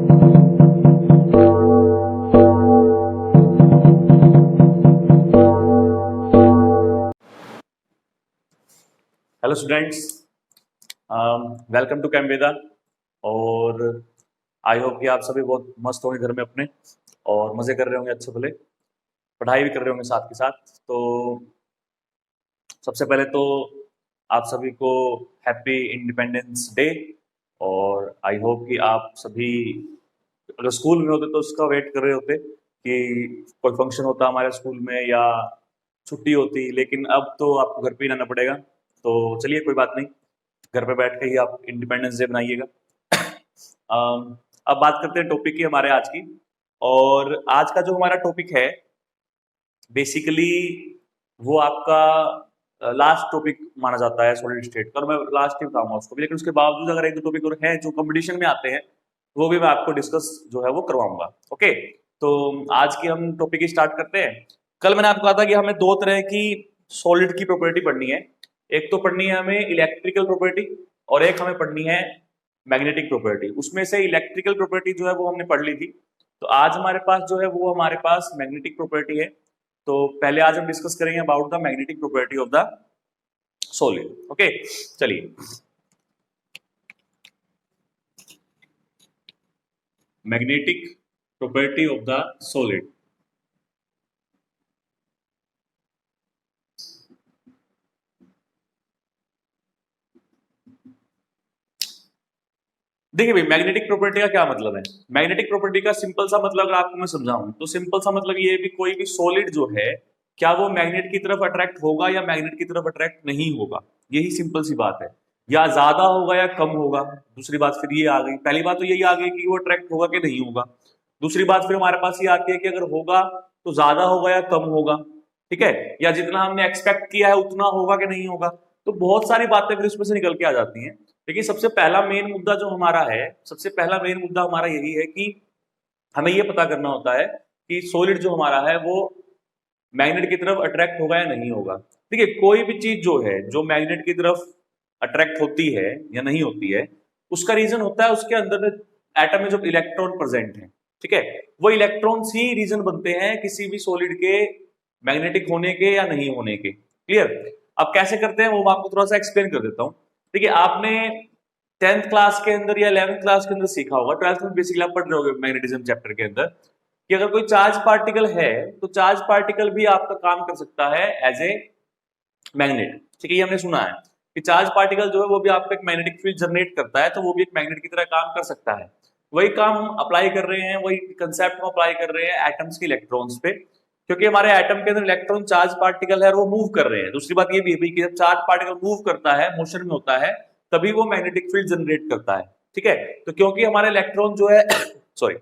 Hello students, welcome to कैम्वेदा। और I hope कि आप सभी बहुत मस्त होंगे घर में अपने और मज़े कर रहे होंगे, अच्छे भले पढ़ाई भी कर रहे होंगे साथ के साथ। तो सबसे पहले तो आप सभी को हैप्पी इंडिपेंडेंस डे। और आई होप कि आप सभी अगर स्कूल में होते तो उसका वेट कर रहे होते कि कोई फंक्शन होता हमारे स्कूल में या छुट्टी होती, लेकिन अब तो आपको घर पे ही रहना पड़ेगा। तो चलिए, कोई बात नहीं, घर पे बैठ के ही आप इंडिपेंडेंस डे बनाइएगा। अब बात करते हैं टॉपिक की हमारे आज की। और आज का जो हमारा टॉपिक है बेसिकली वो आपका लास्ट टॉपिक माना जाता है सॉलिड स्टेट का, और मैं लास्ट ही बताऊंगा उसको भी, लेकिन उसके बावजूद अगर एक दो टॉपिक और हैं जो कंपटीशन में आते हैं वो भी मैं आपको डिस्कस जो है वो करवाऊंगा। ओके, तो आज की हम टॉपिक ही स्टार्ट करते हैं। कल मैंने आपको कहा था कि हमें दो तरह की सॉलिड की प्रॉपर्टी पढ़नी है। एक तो पढ़नी है हमें इलेक्ट्रिकल प्रॉपर्टी और एक हमें पढ़नी है मैग्नेटिक प्रॉपर्टी। उसमें से इलेक्ट्रिकल प्रॉपर्टी जो है वो हमने पढ़ ली थी, तो आज हमारे पास जो है वो हमारे पास मैग्नेटिक प्रॉपर्टी है। तो पहले आज हम डिस्कस करेंगे about the magnetic property of the solid. Okay, चलिए, magnetic property of the solid. देखिए भाई, मैग्नेटिक प्रॉपर्टी का क्या मतलब है। मैग्नेटिक प्रॉपर्टी का सिंपल सा मतलब अगर आपको मैं समझाऊं तो सिंपल सा मतलब ये है कि कोई भी सॉलिड जो है क्या वो मैग्नेट की तरफ अट्रैक्ट होगा या मैग्नेट की तरफ अट्रैक्ट नहीं होगा, यही सिंपल सी बात है। या ज्यादा होगा या कम होगा। दूसरी बात फिर ये आ गई, पहली बात तो यही आ गई कि वो अट्रैक्ट होगा कि नहीं होगा। दूसरी बात फिर हमारे पास ये आती है कि अगर होगा तो ज्यादा होगा या कम होगा, ठीक है, या जितना हमने एक्सपेक्ट किया है उतना होगा कि नहीं होगा। तो बहुत सारी बातें फिर इसमें से निकल के आ जाती हैं। देखिए, सबसे पहला मेन मुद्दा जो हमारा है, सबसे पहला मेन मुद्दा हमारा यही है कि हमें ये पता करना होता है कि सॉलिड जो हमारा है वो मैग्नेट की तरफ अट्रैक्ट होगा या नहीं होगा। देखिए, कोई भी चीज जो है जो मैग्नेट की तरफ अट्रैक्ट होती है या नहीं होती है, उसका रीजन होता है उसके अंदर में एटम में जो इलेक्ट्रॉन प्रेजेंट है, ठीक है। वो इलेक्ट्रॉन्स ही रीजन बनते हैं किसी भी सॉलिड के मैग्नेटिक होने के या नहीं होने के। क्लियर। अब कैसे करते हैं वो मैं आपको थोड़ा सा एक्सप्लेन कर देता हूँ। देखिए, आपने 10th क्लास के अंदर या 11th क्लास के अंदर सीखा होगा, 12th में बेसिकली आप पढ़ रहे होगे मैग्नेटिज्म चैप्टर के अंदर, कि अगर कोई चार्ज पार्टिकल है तो चार्ज पार्टिकल भी आपका काम कर सकता है एज ए मैग्नेट। ठीक है, ये हमने सुना है कि चार्ज पार्टिकल जो है वो भी आपका एक मैग्नेटिक फील्ड जनरेट करता है, तो वो भी एक मैग्नेट की तरह काम कर सकता है। वही काम हम अप्लाई कर रहे हैं, वही कंसेप्ट हम अप्लाई कर रहे हैं एटम्स के इलेक्ट्रॉन्स पे, क्योंकि हमारे एटम के अंदर इलेक्ट्रॉन चार्ज पार्टिकल है और वो मूव कर रहे हैं। दूसरी बात ये भी है कि जब चार्ज पार्टिकल मूव करता है, मोशन में होता है, तभी वो मैग्नेटिक फील्ड जनरेट करता है। ठीक है, तो क्योंकि हमारे इलेक्ट्रॉन जो है सॉरी,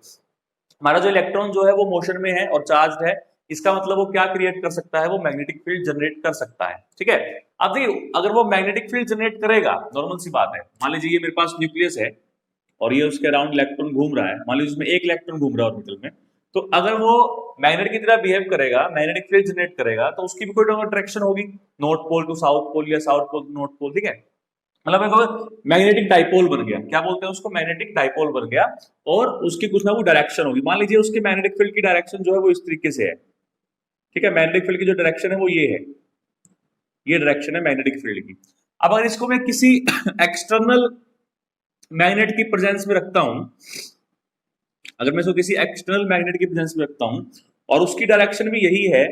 हमारा जो इलेक्ट्रॉन जो है वो मोशन में है और चार्ज है, इसका मतलब वो क्या क्रिएट कर सकता है, वो मैग्नेटिक फील्ड जनरेट कर सकता है। ठीक है, अब देखिए, अगर वो मैग्नेटिक फील्ड जनरेट करेगा, नॉर्मल सी बात है, मान लीजिए ये मेरे पास न्यूक्लियस है और ये उसके अराउंड इलेक्ट्रॉन घूम रहा है, मान लीजिए उसमें एक इलेक्ट्रॉन घूम रहा है ऑर्बिटल में, तो अगर वो मैग्नेट की तरह बिहेव करेगा, मैग्नेटिक फील्ड जनरेट करेगा, तो उसकी भी कोई अट्रैक्शन होगी, north pole to south pole या south pole to north pole. ठीक है, मतलब एक मैग्नेटिक डाइपोल बन गया, क्या बोलते हैं उसको, मैग्नेटिक डाइपोल बन गया, और उसकी कुछ ना कुछ डायरेक्शन होगी। मान लीजिए उसके मैग्नेटिक फील्ड की डायरेक्शन जो है वो इस तरीके से है। ठीक है, मैग्नेटिक फील्ड की जो डायरेक्शन है वो ये है, ये डायरेक्शन है मैग्नेटिक फील्ड की। अब अगर इसको मैं किसी एक्सटर्नल मैग्नेट की प्रेजेंस में रखता हूं, अगर मैं इसको किसी एक्सटर्नल मैग्नेट की प्रेजेंस में रखता हूं और उसकी डायरेक्शन भी यही है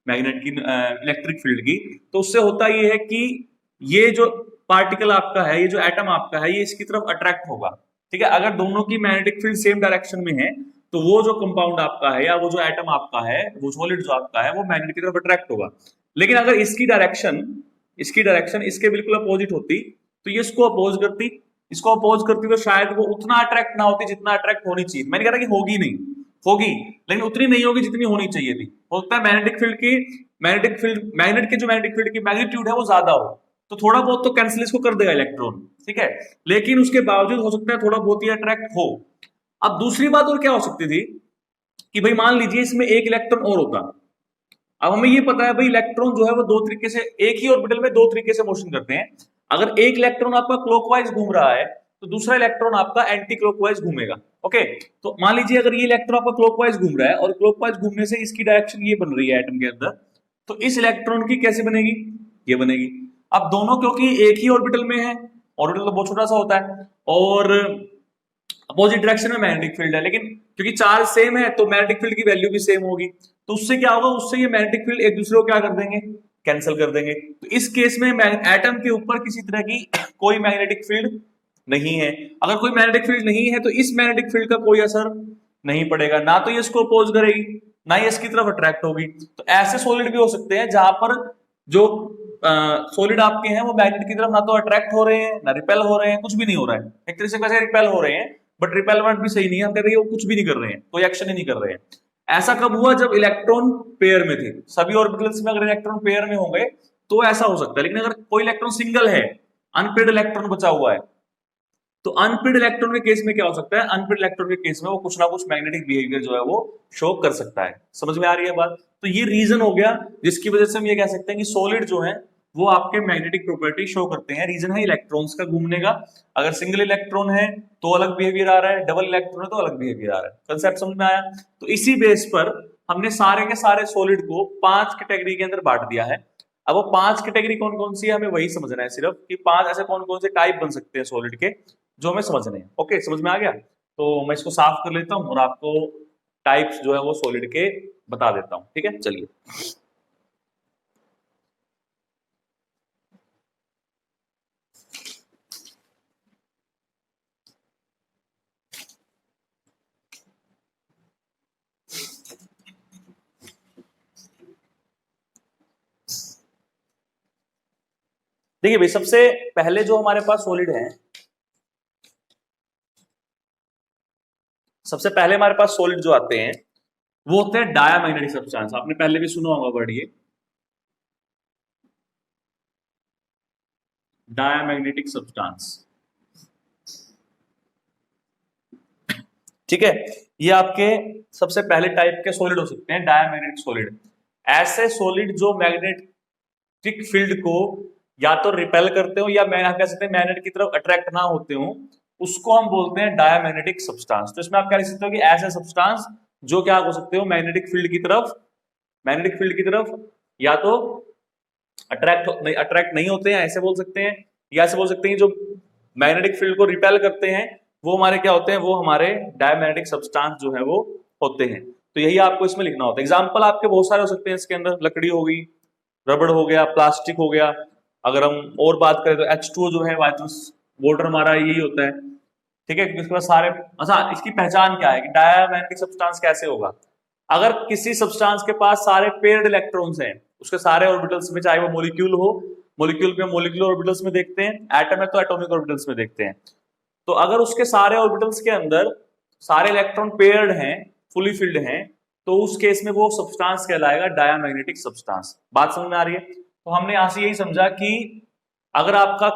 मैग्नेट की, इलेक्ट्रिक फील्ड की, तो उससे होता ये है कि ये जो पार्टिकल आपका है, ये जो एटम आपका है, ये इसकी तरफ अट्रैक्ट होगा। ठीक है, अगर दोनों की मैग्नेटिक फील्ड सेम डायरेक्शन में है तो वो जो कंपाउंड आपका है या वो जो एटम आपका है, वो सॉलिड जो आपका है, वो मैग्नेट की तरफ अट्रैक्ट होगा। लेकिन अगर इसकी डायरेक्शन इसके बिल्कुल अपोजिट होती तो ये इसको अपोज करती तो शायद वो उतना अट्रैक्ट ना होती जितना अट्रैक्ट होनी चाहिए। मैंने कहा था कि होगी नहीं, होगी, लेकिन उतनी नहीं होगी जितनी होनी चाहिए थी। होता है मैग्नेट के जो मैग्नेटिक फील्ड की मैग्नीट्यूड है वो ज्यादा हो, तो थोड़ा बहुत तो कैंसिल इसको कर देगा इलेक्ट्रॉन, ठीक है, लेकिन उसके बावजूद हो सकता है थोड़ा बहुत ही अट्रैक्ट हो। अब दूसरी बात और क्या हो सकती थी कि भाई मान लीजिए इसमें एक इलेक्ट्रॉन और होता। अब हमें ये पता है भाई इलेक्ट्रॉन जो है वो दो तरीके से, एक ही ऑर्बिटल में दो तरीके से मोशन करते हैं। अगर एक इलेक्ट्रॉन आपका क्लॉकवाइज घूम रहा है तो दूसरा इलेक्ट्रॉन आपका एंटी क्लॉकवाइज घूमेगा। ओके, तो मान लीजिए अगर ये इलेक्ट्रॉन आपका क्लॉकवाइज घूम रहा है और क्लॉकवाइज घूमने से इसकी डायरेक्शन ये बन रही है एटम के अंदर, तो इस इलेक्ट्रॉन की कैसे बनेगी, ये बनेगी। अब दोनों क्योंकि एक ही ऑर्बिटल में है, ऑर्बिटल तो बहुत छोटा सा होता है और अपोजिट डायरेक्शन में मैग्नेटिक फील्ड है, लेकिन क्योंकि चार्ज सेम है तो मैग्नेटिक फील्ड की वैल्यू भी सेम होगी, तो उससे क्या होगा, उससे ये मैग्नेटिक फील्ड एक दूसरे को क्या कर देंगे, कैंसिल कर देंगे। तो इस केस में एटम के ऊपर किसी तरह की कोई मैग्नेटिक फील्ड नहीं है। अगर कोई मैग्नेटिक फील्ड नहीं है तो इस मैग्नेटिक फील्ड का कोई असर नहीं पड़ेगा, ना तो ये इसको अपोज करेगी ना ही इसकी तरफ अट्रैक्ट होगी। तो ऐसे सॉलिड भी हो सकते हैं जहां पर जो सॉलिड आपके हैं वो मैग्नेट की तरफ ना तो अट्रैक्ट हो रहे हैं ना रिपेल हो रहे हैं, कुछ भी नहीं हो रहा है। एक तरह से कैसे रिपेल हो रहे हैं, बट रिपेलमेंट भी सही नहीं है, हम कह रहे हैं वो कुछ भी नहीं कर रहे हैं, कोई एक्शन ही नहीं कर रहे हैं। ऐसा कब हुआ, जब इलेक्ट्रॉन पेयर में थे। सभी ऑर्बिटल्स में अगर इलेक्ट्रॉन पेयर में होंगे तो ऐसा हो सकता है, लेकिन अगर कोई इलेक्ट्रॉन सिंगल है, अनपेड इलेक्ट्रॉन बचा हुआ है, तो अनपेड इलेक्ट्रॉन के केस में क्या हो सकता है, अनपेड इलेक्ट्रॉन के केस में वो कुछ ना कुछ मैग्नेटिक बिहेवियर जो है वो शो कर सकता है। समझ में आ रही है बात? तो ये रीजन हो गया जिसकी वजह से हम ये कह सकते हैं कि सॉलिड जो है वो आपके मैग्नेटिक प्रॉपर्टी शो करते हैं। रीजन है इलेक्ट्रॉन्स का घूमने का। अगर सिंगल इलेक्ट्रॉन है तो अलग बिहेवियर आ रहा है, डबल इलेक्ट्रॉन है तो अलग बिहेवियर आ रहा है। कंसेप्ट समझ में आया? तो इसी बेस पर हमने सारे के सारे सॉलिड को 5 कैटेगरी के अंदर बांट दिया है। अब वो 5 कैटेगरी कौन कौन सी है हमें वही समझना है सिर्फ, कि 5 ऐसे कौन कौन से टाइप बन सकते हैं सॉलिड के, जो हमें समझने हैं। ओके, समझ में आ गया? तो मैं इसको साफ कर लेता हूं और आपको टाइप्स जो है वो सॉलिड के बता देता हूं। ठीक है, चलिए। देखिए भाई, सबसे पहले जो हमारे पास सॉलिड है, सबसे पहले हमारे पास सॉलिड जो आते हैं वो होते हैं डायामैग्नेटिक सब्सटेंस। आपने पहले भी सुना होगा वर्ड ये, डायामैग्नेटिक सब्सटेंस। ठीक है, ये आपके सबसे पहले टाइप के सॉलिड हो सकते हैं, डायामैग्नेटिक सॉलिड। ऐसे सॉलिड जो मैग्नेटिक फील्ड को या तो रिपेल करते हो या मैं कह सकते हैं मैग्नेट की तरफ अट्रैक्ट ना होते हो, उसको हम बोलते हैं डायामैग्नेटिक सब्सटेंस। तो इसमें आप क्या लिख सकते हो कि ऐसे सब्सटेंस जो क्या हो सकते हो मैग्नेटिक फील्ड की तरफ, मैग्नेटिक फील्ड की तरफ या तो अट्रैक्ट नहीं होते हैं, ऐसे बोल सकते हैं, या ऐसे बोल सकते हैं जो मैग्नेटिक फील्ड को रिपेल करते हैं वो हमारे क्या होते हैं, वो हमारे डायमैग्नेटिक सब्सटेंस जो है वो होते हैं। तो यही आपको इसमें लिखना होता है। एग्जांपल आपके बहुत सारे हो सकते हैं इसके अंदर, लकड़ी हो गई, रबड़ हो गया, प्लास्टिक हो गया। अगर हम और बात करें तो H2O जो है वाटर हमारा यही होता है। ठीक है, इसके बाद सारे, अच्छा इसकी पहचान क्या है कि डायमैग्नेटिक सब्सटेंस कैसे होगा। अगर किसी सब्सटेंस के पास सारे पेयर्ड इलेक्ट्रॉन्स हैं, उसके सारे ऑर्बिटल्स में, चाहे वो मॉलिक्यूल हो, मॉलिक्यूल में मॉलिक्यूलर ऑर्बिटल्स में देखते हैं, एटम है तो एटॉमिक ऑर्बिटल्स में देखते हैं। तो अगर उसके सारे ऑर्बिटल्स के अंदर सारे इलेक्ट्रॉन पेयर्ड हैं, फुली फिल्ड हैं, तो उस केस में वो सब्सटेंस कहलाएगा डायमैग्नेटिक सब्सटेंस। बात समझ में आ रही है? तो हमने यहां से यही समझा कि अगर आपका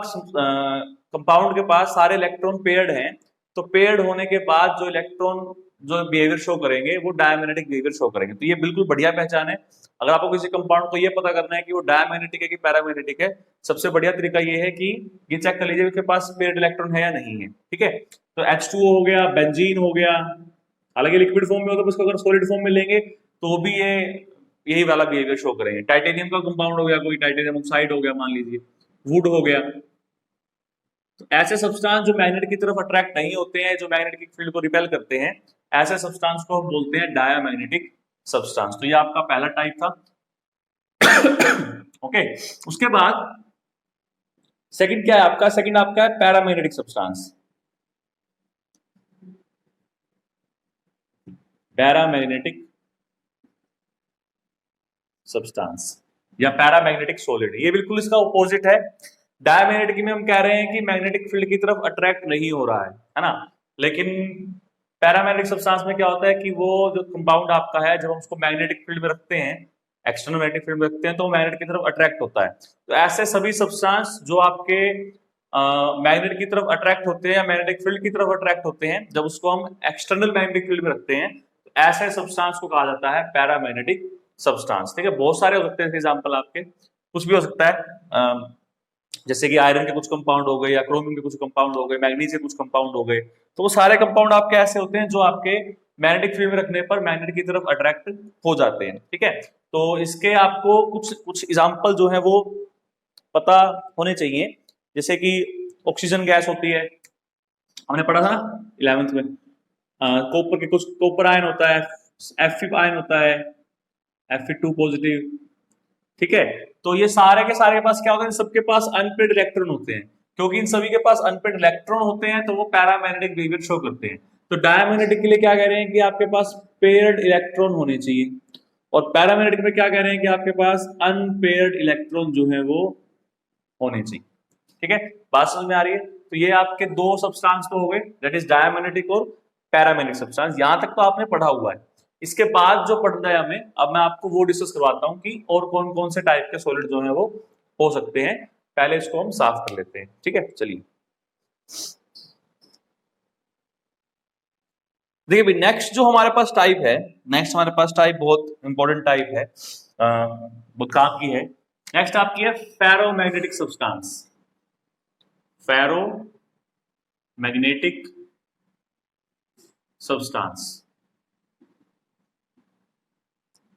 कंपाउंड के पास सारे इलेक्ट्रॉन पेयर्ड हैं, तो पेयर्ड होने के बाद जो इलेक्ट्रॉन जो बिहेवियर शो करेंगे वो डायमैग्नेटिक बिहेवियर शो करेंगे। तो ये बिल्कुल बढ़िया पहचान है। अगर आपको किसी कंपाउंड को ये पता करना है कि वो डायमैग्नेटिक है कि पैरामैग्नेटिक है, सबसे बढ़िया तरीका ये है कि ये चेक कर लीजिए उसके पास पेयर्ड इलेक्ट्रॉन है या नहीं है। ठीक है, तो H2O हो गया, बेंजीन हो गया, हालांकि लिक्विड फॉर्म में हो तो उसको अगर सॉलिड फॉर्म में लेंगे तो भी ये यही वाला बिहेवियर शो करेंगे। टाइटेनियम का कंपाउंड हो गया, कोई टाइटेनियम ऑक्साइड हो गया, मान लीजिए वुड हो गया। तो ऐसे सब्सटेंस जो मैग्नेट की तरफ अट्रैक्ट नहीं होते हैं, जो मैग्नेटिक फील्ड को रिपेल करते हैं, ऐसे सब्सटेंस को हम बोलते हैं डायमैग्नेटिक सब्सटेंस। तो ये आपका पहला टाइप था। ओके, उसके बाद सेकंड क्या है आपका? सेकंड आपका है पैरामैग्नेटिक सब्सटेंस। पैरामैग्नेटिक सब्सटेंस या पैरामैग्नेटिक सॉलिड, ये बिल्कुल इसका ऑपोजिट है। डायमैग्नेटिक में हम कह रहे हैं कि मैग्नेटिक फील्ड की तरफ अट्रैक्ट नहीं हो रहा है ना। लेकिन पैरामैग्नेटिक सब्सटेंस में क्या होता है कि वो जो कंपाउंड आपका है, जब हम उसको मैग्नेटिक फील्ड में रखते हैं, एक्सटर्नल मैग्नेटिक फील्ड में रखते हैं, तो मैग्नेट की तरफ अट्रैक्ट होता है। तो ऐसे सभी सब्सटेंस जो आपके मैग्नेट की तरफ अट्रैक्ट होते हैं या मैग्नेटिक फील्ड की तरफ अट्रैक्ट होते हैं, जब उसको हम एक्सटर्नल मैग्नेटिक फील्ड में रखते हैं, तो ऐसे सब्सटेंस को कहा जाता है पैरामैग्नेटिक सब्सटेंस। ठीक है, बहुत सारे हो सकते हैं एग्जाम्पल आपके, कुछ भी हो सकता है। जैसे कि आयरन के कुछ कंपाउंड हो गए या क्रोमियम के कुछ कंपाउंड हो गए, मैग्नीज के कुछ कंपाउंड हो गए, तो वो सारे कंपाउंड आपके ऐसे होते हैं जो आपके मैग्नेटिक फील्ड में रखने पर मैग्नेट की तरफ अट्रैक्ट हो जाते हैं। ठीक है, तो इसके आपको कुछ कुछ एग्जांपल जो है वो पता होने चाहिए, जैसे कि ऑक्सीजन गैस होती है, हमने पढ़ा था ना 11th में। कॉपर के कुछ कॉपर आयन होता है, Fe आयन होता है, Fe2 पॉजिटिव। ठीक है, तो ये सारे के सारे के पास क्या होता है, सबके पास अनपेड इलेक्ट्रॉन होते हैं। क्योंकि इन सभी के पास अनपेड इलेक्ट्रॉन होते हैं तो वो पैरामैग्नेटिक बिहेवियर शो करते हैं। तो डायमैग्नेटिक के लिए क्या कह रहे हैं कि आपके पास पेयर्ड इलेक्ट्रॉन होने चाहिए, और पैरामैग्नेटिक में क्या कह रहे हैं कि आपके पास अनपेयर्ड इलेक्ट्रॉन जो है वो होने चाहिए। ठीक है, बात समझ में आ रही है? तो ये आपके दो सब्सटेंस तो हो गए, दैट इज डायमैग्नेटिक और पैरामैग्नेटिक सब्सटेंस। यहां तक तो आपने पढ़ा हुआ है। इसके बाद जो पढ़ना है हमें, अब मैं आपको वो डिस्कस करवाता हूं कि और कौन कौन से टाइप के सॉलिड जो है वो हो सकते हैं। पहले इसको हम साफ कर लेते हैं। ठीक है, चलिए देखिए भाई, नेक्स्ट जो हमारे पास टाइप है, नेक्स्ट हमारे पास टाइप बहुत इंपॉर्टेंट टाइप है, बहुत काम की है। नेक्स्ट आपकी है फेरोमैग्नेटिक सब्सटेंस। Ferromagnetic substance.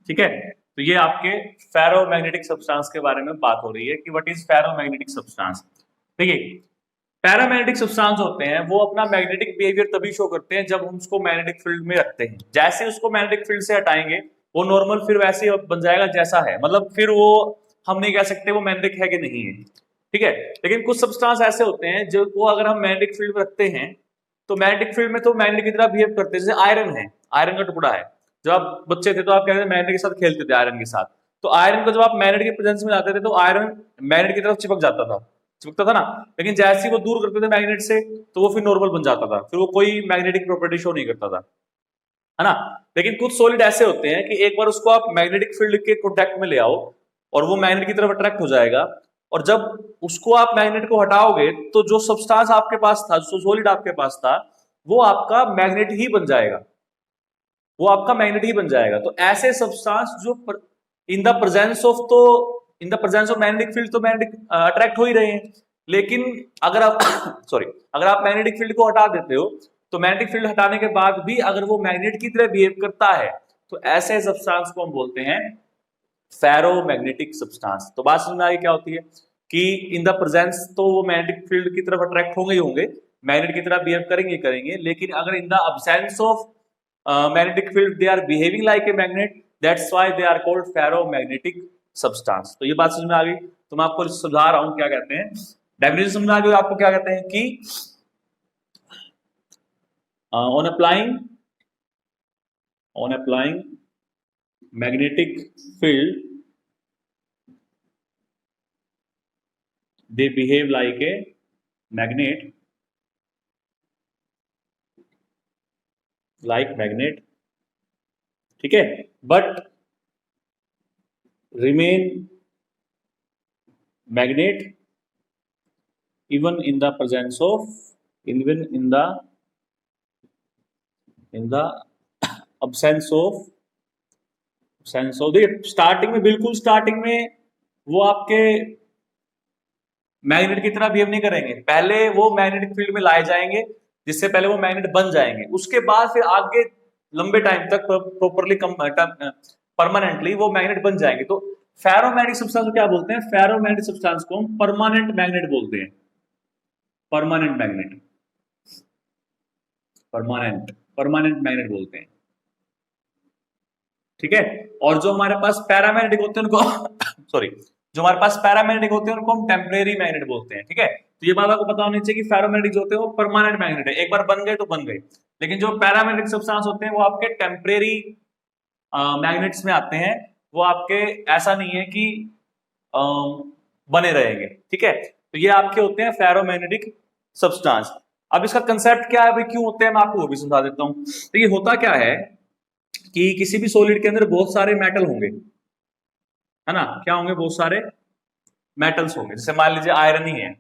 ठीक है, तो ये आपके फेरोमैग्नेटिक सब्सटेंस के बारे में बात हो रही है कि व्हाट इज फेरोमैग्नेटिक सब्सटेंस। देखिए, पैरामैग्नेटिक सब्सटेंस होते हैं वो अपना मैग्नेटिक बिहेवियर तभी शो करते हैं जब हम उसको मैग्नेटिक फील्ड में रखते हैं। जैसे उसको मैग्नेटिक फील्ड से हटाएंगे वो नॉर्मल फिर वैसे ही बन जाएगा जैसा है, मतलब फिर वो हम नहीं कह सकते वो मैग्नेटिक है कि नहीं है। ठीक है, लेकिन कुछ सब्सटेंस ऐसे होते हैं जो वो अगर हम मैग्नेटिक फील्ड में रखते हैं तो मैग्नेटिक फील्ड में तो मैग्नेट की तरह बिहेव करते हैं। जैसे आयरन है, आयरन का टुकड़ा है, जब आप बच्चे थे तो आप कहते थे मैग्नेट के साथ खेलते थे आयरन के साथ, तो आयरन को जब आप मैग्नेट के प्रेजेंस में जाते थे तो आयरन मैग्नेट की तरफ चिपकता था ना। लेकिन जैसे ही वो दूर करते थे मैग्नेट से तो वो फिर नॉर्मल बन जाता था, फिर वो कोई मैग्नेटिक प्रॉपर्टी शो नहीं करता था, है ना। लेकिन कुछ सॉलिड ऐसे होते हैं कि एक बार उसको आप मैग्नेटिक फील्ड के कॉन्टेक्ट में ले आओ और वो मैग्नेट की तरफ अट्रैक्ट हो जाएगा, और जब उसको आप मैग्नेट को हटाओगे तो जो सब्सटेंस आपके पास था, जो सॉलिड आपके पास था, वो आपका मैग्नेट ही बन जाएगा, वो आपका मैग्नेट ही बन जाएगा। तो ऐसे सब्सटेंस जो इन द प्रेजेंस ऑफ, तो in the presence of magnetic field तो मैग्नेटिक अट्रैक्ट हो ही रहे हैं, लेकिन अगर आप सॉरी अगर आप मैग्नेटिक फील्ड को हटा देते हो तो मैग्नेटिक फील्ड हटाने के बाद भी अगर वो मैग्नेट की तरह बिहेव करता है तो ऐसे सब्सटेंस को हम बोलते हैं फेरोमैग्नेटिक सब्सटेंस। तो बात समझ में आ गई क्या होती है कि इन द प्रेजेंस तो वो मैग्नेटिक फील्ड की तरफ अट्रैक्ट होंगे ही होंगे, मैग्नेट की तरह बिहेव करेंगे, लेकिन अगर in the absence of magnetic field they are behaving like a magnet, that's why they are called ferromagnetic substance। तो ये बात समझ में आ गई, तो मैं आपको समझा रहा हूं क्या कहते हैं, डेफिनेशन समझ आ गई आपको क्या कहते हैं कि on applying magnetic field they behave like a magnet, ठीक है, but remain magnet even in the presence of, even in the absence of, देखिए स्टार्टिंग में, बिल्कुल स्टार्टिंग में वो आपके मैग्नेट की तरह बिहेव नहीं करेंगे, पहले वो मैग्नेटिक फील्ड में लाए जाएंगे जिससे पहले वो मैग्नेट बन जाएंगे, उसके बाद फिर आगे लंबे टाइम तक प्रॉपरली परमानेंटली वो मैग्नेट बन जाएंगे। तो फेरोमैग्नेटिक सब्सटेंस को क्या बोलते हैं, फेरोमैग्नेटिक सब्सटेंस को हम परमानेंट मैग्नेट बोलते हैं, परमानेंट मैग्नेट बोलते हैं। ठीक है, और जो हमारे पास पैरामैग्नेटिक होते हैं उनको सॉरी जो हमारे पास पैरामैग्नेटिक होते हैं उनको हम टेम्परेरी मैग्नेट बोलते हैं। ठीक है, तो ये बात आपको पता होनी चाहिए कि फेरोमैग्नेटिक जो होते हैं वो परमानेंट मैग्नेट है, एक बार बन गए तो बन गए, लेकिन जो पैरामैग्नेटिक सब्सटेंस होते हैं वो आपके टेम्परेरी मैग्नेट्स में आते हैं, वो आपके ऐसा नहीं है कि बने रहेंगे। ठीक है, तो ये आपके होते हैं फेरोमैग्नेटिक सब्सटेंस। अब इसका कंसेप्ट क्या है भाई, क्यों होते हैं, मैं आपको वो भी समझा देता हूं। तो ये होता क्या है कि किसी भी सॉलिड के अंदर बहुत सारे मेटल होंगे, है ना, क्या होंगे, बहुत सारे मेटल्स होंगे। जैसे मान लीजिए आयरन ही है,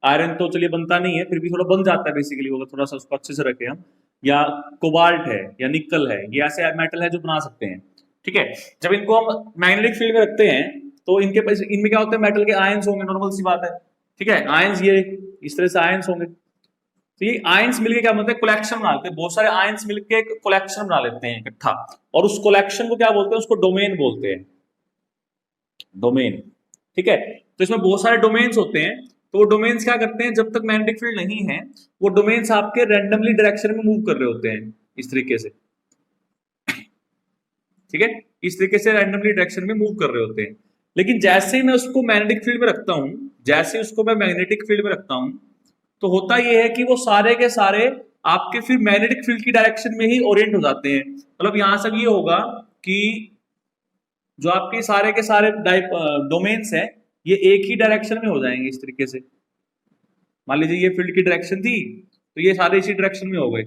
आयरन तो चलिए बनता नहीं है, फिर भी थोड़ा बन जाता है बेसिकली, अगर थोड़ा सा उसको अच्छे से रखें हम, या कोबाल्ट है या निकल है, ये ऐसे मेटल है जो बना सकते हैं। ठीक है, जब इनको हम मैग्नेटिक फील्ड में रखते हैं तो इनके इनमें क्या होता है, मेटल के आयंस होंगे, नॉर्मल सी बात है। ठीक है, आयंस ये इस तरह से आयंस होंगे। तो ये आयंस मिलके क्या बनते हैं, कलेक्शन बना लेते हैं, बहुत सारे आयंस मिलके एक कलेक्शन बना लेते हैं इकट्ठा, और उस कलेक्शन को क्या बोलते हैं, उसको डोमेन बोलते हैं, डोमेन। ठीक है, तो इसमें बहुत सारे डोमेन्स होते हैं, तो वो डोमेन्स क्या करते हैं, जब तक मैग्नेटिक फील्ड नहीं है वो डोमेन्स आपके रैंडमली डायरेक्शन में मूव कर रहे होते हैं इस तरीके से। ठीक है, इस तरीके से रैंडमली डायरेक्शन में मूव कर रहे होते हैं। लेकिन जैसे ही मैं उसको मैग्नेटिक फील्ड में रखता हूं, जैसे उसको मैं मैग्नेटिक फील्ड में रखता हूं, तो होता यह है कि वो सारे के सारे आपके फिर मैग्नेटिक फील्ड की डायरेक्शन में ही ओरिएंट हो जाते हैं। मतलब यहां से ये होगा कि जो आपके सारे के सारे डोमेन्स हैं ये एक ही डायरेक्शन में हो जाएंगे इस तरीके से। मान लीजिए ये फील्ड की डायरेक्शन थी, तो ये सारे इसी डायरेक्शन में हो गए,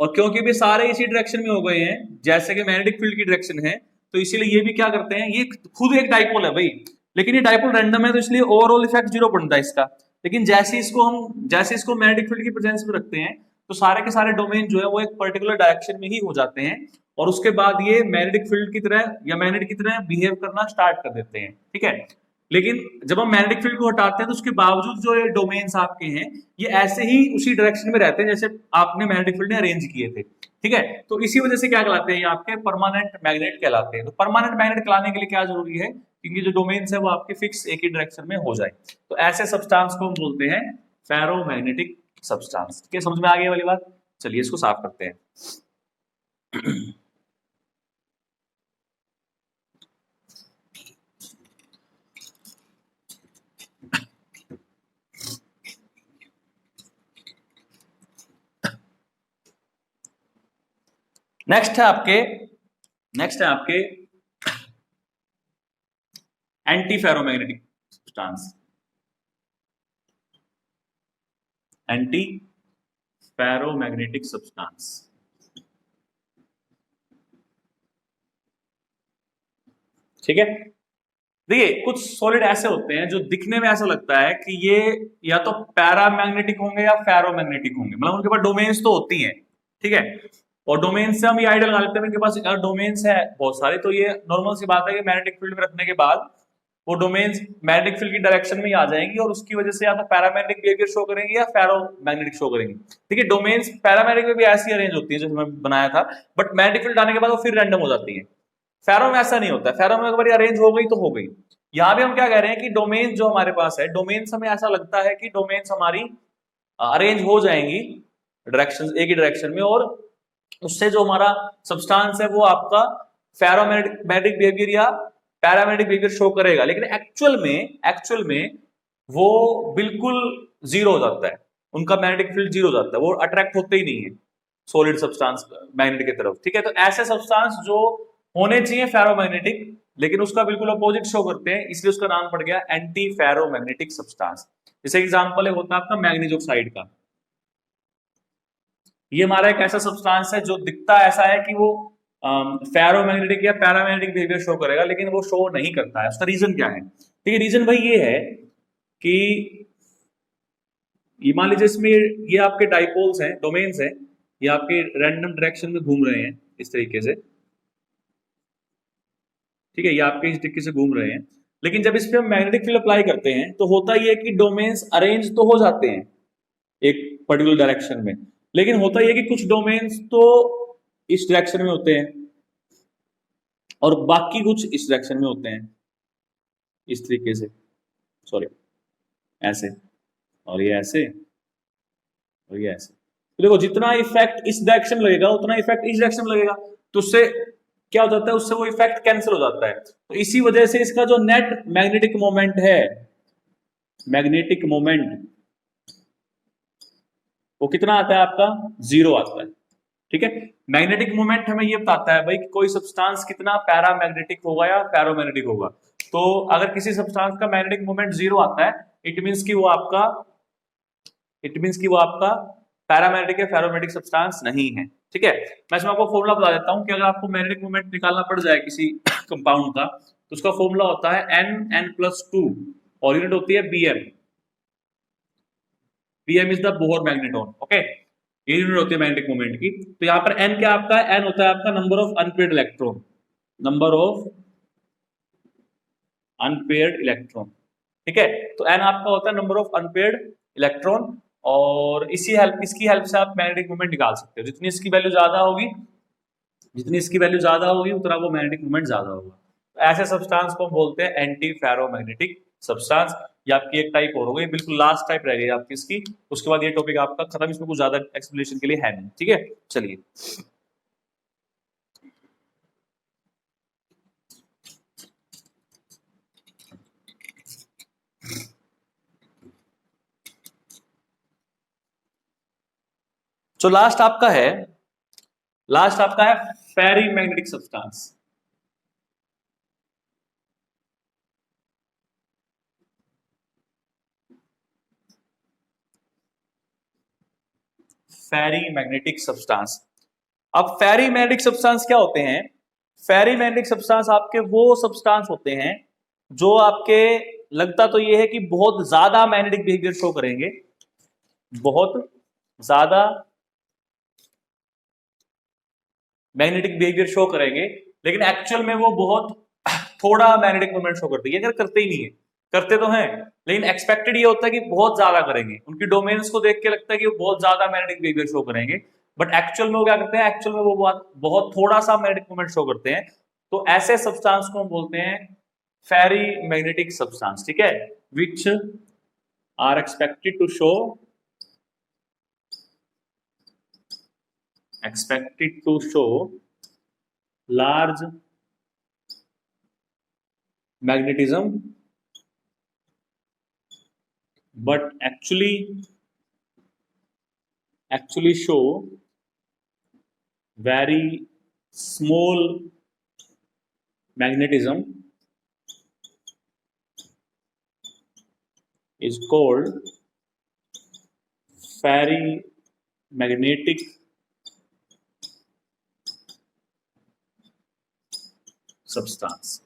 और क्योंकि भी सारे इसी डायरेक्शन में हो गए हैं जैसे कि मैग्नेटिक फील्ड की डायरेक्शन है, तो इसीलिए ये भी क्या करते हैं, ये खुद एक डाइपोल है भाई, लेकिन ये डाइपोल रैंडम है तो इसलिए ओवरऑल इफेक्ट 0 बनता है इसका। लेकिन जैसे इसको मैग्नेटिक फील्ड की प्रेजेंस में रखते हैं तो सारे के सारे डोमेन जो है वो एक पर्टिकुलर डायरेक्शन में ही हो जाते हैं, और उसके बाद ये मैग्नेटिक फील्ड की तरह या मैग्नेट की तरह बिहेव करना स्टार्ट कर देते हैं। ठीक है, लेकिन जब हम मैग्नेटिक फील्ड को हटाते हैं तो उसके बावजूद जो ये डोमेन्स आपके हैं ये ऐसे ही उसी डायरेक्शन में रहते हैं जैसे आपने मैग्नेटिक फील्ड ने अरेंज किए थे। ठीक है, तो इसी वजह से क्या कहलाते हैं, ये आपके परमानेंट मैग्नेट कहलाते हैं। तो परमानेंट मैग्नेट कहलाने के लिए क्या जरूरी है, क्योंकि जो डोमेन्स है वो आपके फिक्स एक ही डायरेक्शन में हो जाए। तो ऐसे सब्सटेंस को हम बोलते हैं फेरोमैग्नेटिक सब्सटेंस। ठीक है, समझ में आ गई वाली बात। चलिए इसको साफ करते हैं। नेक्स्ट है आपके anti ferromagnetic substance. Anti ferromagnetic substance. ठीक है, देखिए कुछ सॉलिड ऐसे होते हैं जो दिखने में ऐसा लगता है कि ये या तो पैरामैग्नेटिक होंगे या फेरोमैग्नेटिक होंगे, मतलब उनके पास डोमेन्स तो होती हैं। ठीक है, और डोमेन्स से हम ये आइडिया लगा लेते हैं इनके पास अगर डोमेन्स है बहुत सारे, तो ये नॉर्मल सी बात है कि मैग्नेटिक फील्ड में रखने के बाद वो डोमेन्स मैग्नेटिक फील्ड की डायरेक्शन में ही आ जाएंगी, और उसकी वजह से या तो पैरामैग्नेटिक बिहेवियर शो करेंगे या फेरोमैग्नेटिक शो करेंगे। ठीक है, डोमेन्स पैरामैग्नेटिक में भी ऐसी अरेंज होती है जैसे मैं बनाया था, बट मैग्नेटिक फील्ड आने के बाद वो फिर रैंडम हो जाती है। फेरो में ऐसा नहीं होता, फेरो में एक बार अरेंज हो गई तो हो गई। यहां भी हम क्या कह रहे हैं कि डोमेन जो हमारे पास है, डोमेन्स हमें ऐसा लगता है कि डोमेन्स हमारी अरेंज हो जाएंगी डायरेक्शन एक ही डायरेक्शन में, और उससे जो हमारा सब्सटेंस है वो आपका फेरोमैग्नेटिक बिहेवियर या पैरामैग्नेटिक बिहेवियर शो करेगा, लेकिन एक्चुअल में वो बिल्कुल जीरो हो जाता है, उनका मैग्नेटिक फील्ड जीरो हो जाता है, वो अट्रैक्ट होते ही नहीं है सॉलिड सब्सटेंस मैग्नेट की तरफ। ठीक है, तो ऐसे सब्सटेंस जो होने चाहिए फेरोमैग्नेटिक लेकिन उसका बिल्कुल अपोजिट शो करते हैं, इसलिए उसका नाम पड़ गया एंटी फेरोमैग्नेटिक सब्सटेंस। जैसे एग्जांपल है होता है आपका मैग्नीज ऑक्साइड का। ये हमारा एक ऐसा सब्सटेंस है जो दिखता ऐसा है कि वो फेरोमैग्नेटिक या पैरामैग्नेटिक बिहेवियर शो करेगा, लेकिन वो शो नहीं करता है। उसका रीजन क्या है? ठीक है, रीजन भाई ये है कि ये मान लीजिए इसमें ये आपके डाइपोल्स हैं, डोमेन्स हैं, ये आपके रैंडम डायरेक्शन में घूम रहे हैं इस तरीके से। ठीक है, ये आपके इस तरीके से घूम रहे हैं, लेकिन जब इस पे हम मैग्नेटिक फील्ड अप्लाई करते हैं तो होता ये है कि डोमेन्स अरेंज तो हो जाते हैं एक पर्टिकुलर डायरेक्शन में, लेकिन होता ये कि कुछ डोमेन्स तो इस डायरेक्शन में होते हैं और बाकी कुछ इस डायरेक्शन में होते हैं इस तरीके से, सॉरी ऐसे, और ये ऐसे और ये ऐसे। तो देखो जितना इफेक्ट इस डायरेक्शन में लगेगा उतना इफेक्ट इस डायरेक्शन में लगेगा, तो उससे क्या हो जाता है, उससे वो इफेक्ट कैंसिल हो जाता है। तो इसी वजह से इसका जो नेट मैग्नेटिक मोमेंट है, मैग्नेटिक मोमेंट वो कितना आता है आपका, 0 आता है। ठीक है, मैग्नेटिक मोमेंट हमें ये बताता है भाई कि कोई सब्सटेंस कितना पैरामैग्नेटिक होगा या फेरोमैग्नेटिक होगा। तो अगर किसी सब्सटेंस का मैग्नेटिक मोमेंट 0 आता है, इट मींस कि वो आपका पैरामैग्नेटिक या फेरोमैग्नेटिक सब्सटेंस नहीं है। ठीक है, मैं इसमें आपको फॉर्मूला बता देता हूं कि अगर आपको मैग्नेटिक मोमेंट निकालना पड़ जाए किसी कंपाउंड का, तो उसका फॉर्मूला होता है N+2 और यूनिट होती है Bm। Bm is the Bohr magneton. Okay, ये यूनिट होती है मैग्नेटिक मोमेंट की। तो यहाँ पर N क्या आपका है, N होता है आपका number of unpaired electron, number of unpaired electron. ठीक है। तो एन आपका होता है नंबर ऑफ अनपेयर्ड इलेक्ट्रॉन, और इसकी हेल्प से आप मैग्नेटिक मोमेंट निकाल सकते हो। जितनी इसकी वैल्यू ज्यादा होगी, उतना वो मैग्नेटिक मोमेंट ज्यादा होगा। तो ऐसे सब्सटेंस को हम बोलते हैं एंटी फेरोमैग्नेटिक सब्सटेंस। ये आपकी एक टाइप और हो गई, बिल्कुल लास्ट टाइप रह गई आपकी इसकी। उसके बाद ये टॉपिक आपका खत्म, इसमें कुछ ज्यादा एक्सप्लेनेशन के लिए है नहीं। ठीक है, चलिए। जो लास्ट आपका है फेरी मैग्नेटिक सब्सटेंस। फेरी मैग्नेटिक सब्सटेंस। अब फेरी मैग्नेटिक सब्सटेंस क्या होते हैं? फेरी मैग्नेटिक सब्सटेंस आपके वो सब्सटेंस होते हैं जो आपके, लगता तो ये है कि बहुत ज्यादा मैग्नेटिक बिहेवियर शो करेंगे, बहुत ज्यादा मैग्नेटिक बिहेवियर शो करेंगे, लेकिन एक्चुअल में वो बहुत थोड़ा मैग्नेटिक मोमेंट शो करते हैं। करते ही नहीं है, करते तो हैं, लेकिन एक्सपेक्टेड ये होता है कि बहुत ज्यादा करेंगे। उनकी डोमेन्स को देख के लगता है कि वो बहुत ज्यादा मैग्नेटिक बिहेवियर शो करेंगे, बट एक्चुअल में वो क्या करते हैं? एक्चुअल में वो बहुत थोड़ा सा मैग्नेटिक मोमेंट शो करते हैं। तो ऐसे सब्सटेंस को हम बोलते हैं फेरी मैग्नेटिक सब्सटेंस। ठीक है, which are expected to show large magnetism, but actually show very small magnetism, is called ferrimagnetic substance.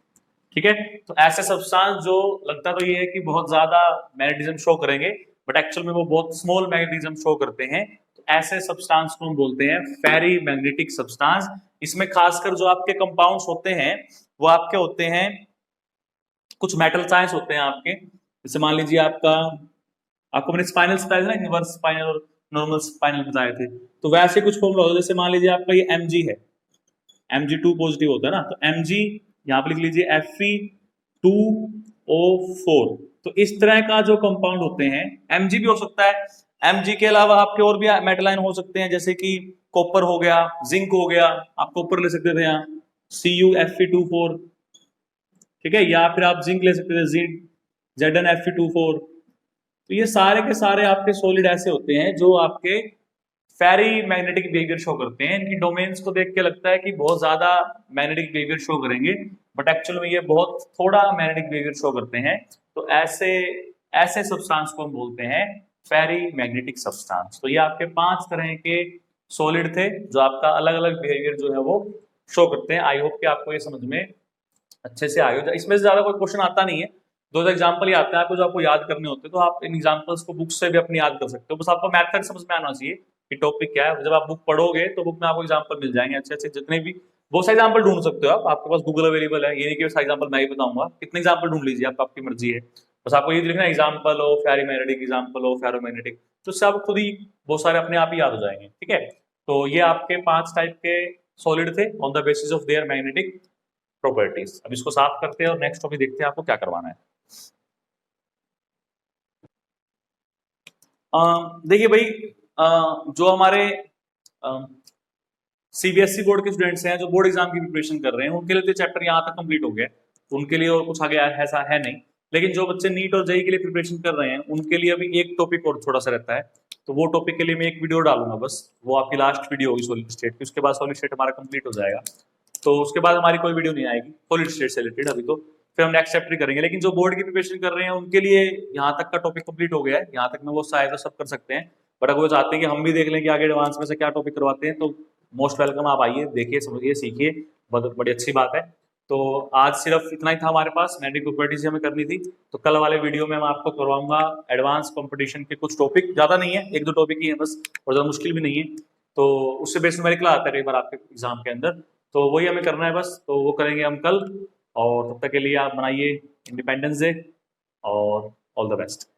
ठीक है, तो ऐसे सब्सटेंस जो लगता तो ये है कि बहुत ज्यादा मैग्नेटिज्म शो करेंगे, बट एक्चुअल में वो बहुत स्मॉल मैग्नेटिज्म शो करते हैं। तो ऐसे सब्सटेंस को हम बोलते हैं फेरी मैग्नेटिक सब्सटेंस। इसमें खासकर जो आपके कंपाउंड्स होते हैं वो आपके होते हैं, कुछ मेटल साइंस होते हैं आपके। जैसे मान लीजिए आपको मैंने स्पाइनल बताया था ना, इनवर्स स्पाइनल और नॉर्मल स्पाइनल बताए थे, तो वैसे कुछ फॉर्मूला होता है। जैसे मान लीजिए आपका ये Mg है, Mg2 पॉजिटिव होता है ना, तो Mg यहां पर लिख लीजिए Fe2O4। तो इस तरह का जो कंपाउंड होते हैं, Mg भी हो सकता है, Mg के अलावा आपके और भी मेटल आयन हो सकते हैं, जैसे कि कॉपर हो गया, जिंक हो गया, आप कॉपर ले सकते थे यहाँ CuFe24। ठीक है, या फिर आप जिंक ले सकते थे ZnFe24। तो ये सारे के सारे आपके सॉलिड ऐसे होते हैं जो आपके फेरी मैग्नेटिक बिहेवियर शो करते हैं। इनकी डोमेन्स को देख के लगता है कि बहुत ज्यादा मैग्नेटिक बिहेवियर शो करेंगे, बट एक्चुअल में ये बहुत थोड़ा मैग्नेटिक बिहेवियर शो करते हैं। तो ऐसे सब्सटेंस को हम बोलते हैं फेरी मैग्नेटिक सब्सटेंस। तो ये आपके 5 तरह के सॉलिड थे जो आपका अलग अलग बिहेवियर जो है वो शो करते हैं। आई होप कि आपको ये समझ में अच्छे से आए हो। इसमें से ज्यादा कोई क्वेश्चन आता नहीं है, 2 एग्जाम्पल ही आते हैं आपको जो आपको याद करने होते हैं, तो आप इन एग्जाम्पल्स को बुक से भी अपनी याद कर सकते हो। बस आपको मैथड समझ में आना चाहिए कि टॉपिक क्या है। जब आप बुक पढ़ोगे तो बुक में आपको एग्जाम्पल मिल जाएंगे अच्छे अच्छे, जितने भी बहुत सारे एग्जाम्पल ढूंढ सकते हो आप, आपके पास गूगल अवेलेबल है। ये नहीं कि सारे एग्जाम्पल मैं ही बताऊंगा, कितने एग्जाम्पल ढूंढ लीजिए, आप, आपकी मर्जी है। बस आपको ये लिखना एग्जाम्पल हो फेरोमैग्नेटिक, एग्जाम्पल हो फेरोमैग्नेटिक, तो उससे आप खुद ही बहुत सारे अपने आप ही याद हो जाएंगे। ठीक है, तो ये आपके 5 टाइप के सॉलिड थे on the basis of their magnetic properties. अब इसको साफ करते हैं और नेक्स्ट टॉपिक देखते हैं आपको क्या करवाना है। देखिए भाई, जो हमारे सीबीएसई बोर्ड के स्टूडेंट्स हैं जो बोर्ड एग्जाम की प्रिपरेशन कर रहे हैं, उनके लिए तो चैप्टर यहाँ तक कंप्लीट हो गया, उनके लिए और कुछ आगे ऐसा है नहीं। लेकिन जो बच्चे नीट और जेई के लिए प्रिपरेशन कर रहे हैं उनके लिए अभी एक टॉपिक और थोड़ा सा रहता है, तो वो टॉपिक के लिए मैं एक वीडियो डालूंगा, बस वो आपकी लास्ट वीडियो होगी सॉलिड स्टेट की। उसके बाद सॉलिड स्टेट हमारा कंप्लीट हो जाएगा, तो उसके बाद हमारी कोई वीडियो नहीं आएगी सॉलिड स्टेट से रिलेटेड अभी। तो फिर हम नेक्स्ट चैप्टर करेंगे। लेकिन जो बोर्ड की प्रिपरेशन कर रहे हैं उनके लिए यहाँ तक का टॉपिक कंप्लीट हो गया है, यहाँ तक में वो शायद सब कर सकते हैं। बट अगर वो चाहते हैं कि हम भी देख लें कि आगे एडवांस में से क्या टॉपिक करवाते हैं, तो मोस्ट वेलकम, आप आइए, देखिए, समझिए, सीखिए, बहुत बड़ी अच्छी बात है। तो आज सिर्फ इतना ही था हमारे पास, मैग्नेटिक प्रॉपर्टीज हमें करनी थी। तो कल वाले वीडियो में मैं आपको करवाऊंगा एडवांस कंपटीशन के कुछ टॉपिक, ज्यादा नहीं है, 1-2 टॉपिक ही है बस, और ज्यादा मुश्किल भी नहीं है। तो उससे बेस न्यूमेरिकल आता है कई बार आपके एग्जाम के अंदर, तो वही हमें करना है बस। तो वो करेंगे हम कल, और तब तक के लिए आप बनाइए इंडिपेंडेंस डे, और ऑल द बेस्ट।